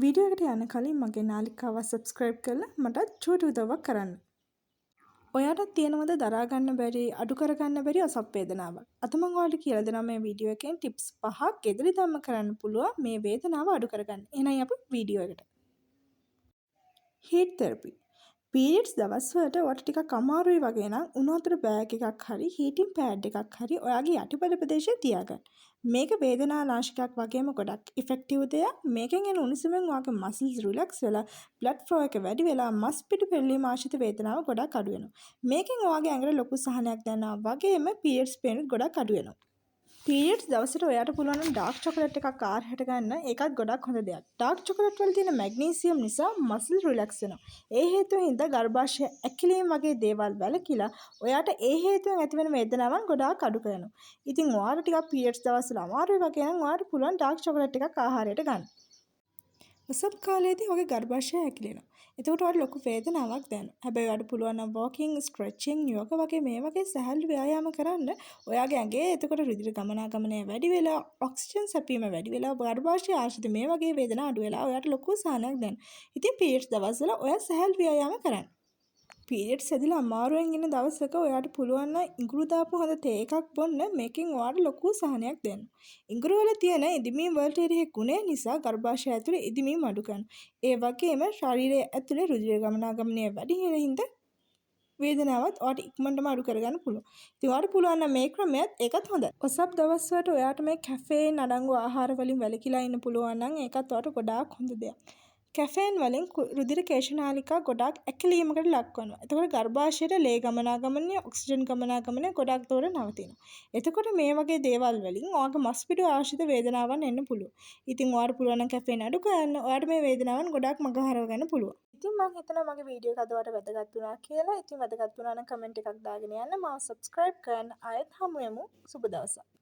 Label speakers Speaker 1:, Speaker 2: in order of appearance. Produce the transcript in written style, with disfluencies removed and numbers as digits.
Speaker 1: Video එකට යන්න කලින් මගේ නාලිකාව සබස්ක්‍රයිබ් කරලා මටත් චූටි උදව්වක් කරන්න. ඔයාටත් තියෙනවද දරා ගන්න බැරි අඩු කරගන්න බැරි ඔසප් වේදනාවක්? අද මම ඔයාලට කියලා දෙනවා මේ වීඩියෝ එකෙන් ටිප්ස් 5ක් ගෙදරදම කරන්න පුළුවන් මේ වේදනාව අඩු කරගන්න. එහෙනම් අපි වීඩියෝ එකට. හීට් තෙරපි. පීරියඩ්ස් දවස්වලට ඔයාලට ටිකක් අමාරුයි වගේ නම් උණු වතුර බෑග් එකක් හරි හීටින් පෑඩ් එකක් හරි ඔයාගේ යටිපද ප්‍රදේශයේ තියාගන්න. මේක වේදනානාශකයක් වගේම ගොඩක් ඉෆෙක්ටිව් දෙයක්. මේකෙන් එන උණුසුමෙන් ඔයාගේ මස්ල්ස් රිලැක්ස් වෙලා බ්ලඩ් ෆ්ලෝ එක වැඩි වෙලා මස් පිඩු පෙරලීම ආශ්‍රිත වේදනාව ගොඩක් අඩු වෙනවා. මේකෙන් ඔයාගේ ඇඟට ලොකු සහනයක් දැනෙනවා වගේම පීරියඩ්ස් පේනුත් ගොඩක් අඩු වෙනවා. පීරියඩ්ස් දවසට ඔයාට පුළුවන් නම් ඩාර්ක් චොකලට් එකක් ආහාරයට ගන්න. ඒකත් ගොඩක් හොඳ දෙයක්. ඩාර්ක් චොකලට් වල තියෙන මැග්නීසියම් නිසා මස්ල් රිලැක්ස් වෙනවා. ඒ හේතුවෙන් හින්දා ගර්භාෂය ඇකිලීම වගේ දේවල් වැළකීලා ඔයාට ඒ හේතුවෙන් ඇතිවෙන වේදනාවන් ගොඩාක් අඩු කරනවා. ඉතින් ඔයාලා ටිකක් පීරියඩ්ස් දවස්වල අමාරුයි වගේ නම් ඔයාට පුළුවන් ඩාර්ක් චොකලට් එකක් ආහාරයට ගන්න. උසප් කාලේදී ඔයාගේ ගර්භාෂය ඇකිලෙනවා. එතකොට ඔයාලට ලොකු වේදනාවක් දැනෙනවා. හැබැයි ඔයාලට පුළුවන් නම් වෝකින්, ස්ට්‍රෙචින්, යෝගා වගේ මේ වගේ සැහැල්ලු ව්‍යායාම කරන්න. ඔයාගේ ඇඟේ එතකොට රුධිර ගමනාගමනය වැඩි වෙලා, ඔක්සිජන් සැපීම වැඩි වෙලා, ගර්භාෂය ආශ්‍රිත මේ වගේ වේදනා අඩු වෙලා ඔයාට ලොකු සහනයක් දැනෙනවා. ඉතින් පීරියඩ්ස් දවස්වල ඔයා සැහැල්ලු ව්‍යායාම කරන්න. පීරියඩ්ස් ඇදිලා අමාරුවෙන් ඉන්න දවසක ඔයාට පුළුවන් නම් ඉඟුරු දාපු හොඳ තේ එකක් බොන්න. මේකෙන් ඔයාට ලොකු සහනයක් දැනෙනවා. ඉඟුරු වල තියෙන ඉදිමීම් වලට එරෙහි ගුණය නිසා ගර්භාෂය ඇතුලේ ඉදිමීම් අඩු කරනවා. ඒ වගේම ශරීරයේ ඇතුලේ රුධිර ගමනාගමනය වැඩි වෙන හින්දා වේදනාවත් ඔයාට ඉක්මනටම අඩු කරගන්න පුළුවන්. ඉතින් ඔයාට පුළුවන් නම් මේ ක්‍රමයත් ඒකත් හොඳයි. ඔසප් දවස් වලට ඔයාට මේ කැෆේන් අඩංගු ආහාර වලින් වැළකීලා ඉන්න පුළුවන් නම් ඒකත් ඔයාට ගොඩාක් හොඳ දෙයක්. කැෆේන් වලින් රුධිර කේශනාලිකා ගොඩාක් ඇකිලීමකට ලක් වෙනවා. එතකොට ගර්භාෂයට ලේ ගමනාගමනය, ඔක්සිජන් ගමනාගමනය ගොඩක් දුර නවතිනවා. එතකොට මේ වගේ දේවල් වලින් ඔයාගේ මස් පිඩු ආශ්‍රිත වේදනාවන් එන්න පුළුවන්. ඉතින් ඔයාට පුළුවන් නම් කැෆේන් අඩු කරන්න. ඔයාට මේ වේදනාවන් ගොඩක් මගහරව ගන්න පුළුවන්. ඉතින් මම හිතනවා මගේ වීඩියෝ එක අද ඔයාලට වැදගත් වුණා කියලා. ඉතින් වැදගත් වුණා නම් කමෙන්ට් එකක් දාගෙන යන්න. මාව සබ්ස්ක්‍රයිබ් කරන්න. ආයෙත් හමු වෙමු. සුබ දවසක්.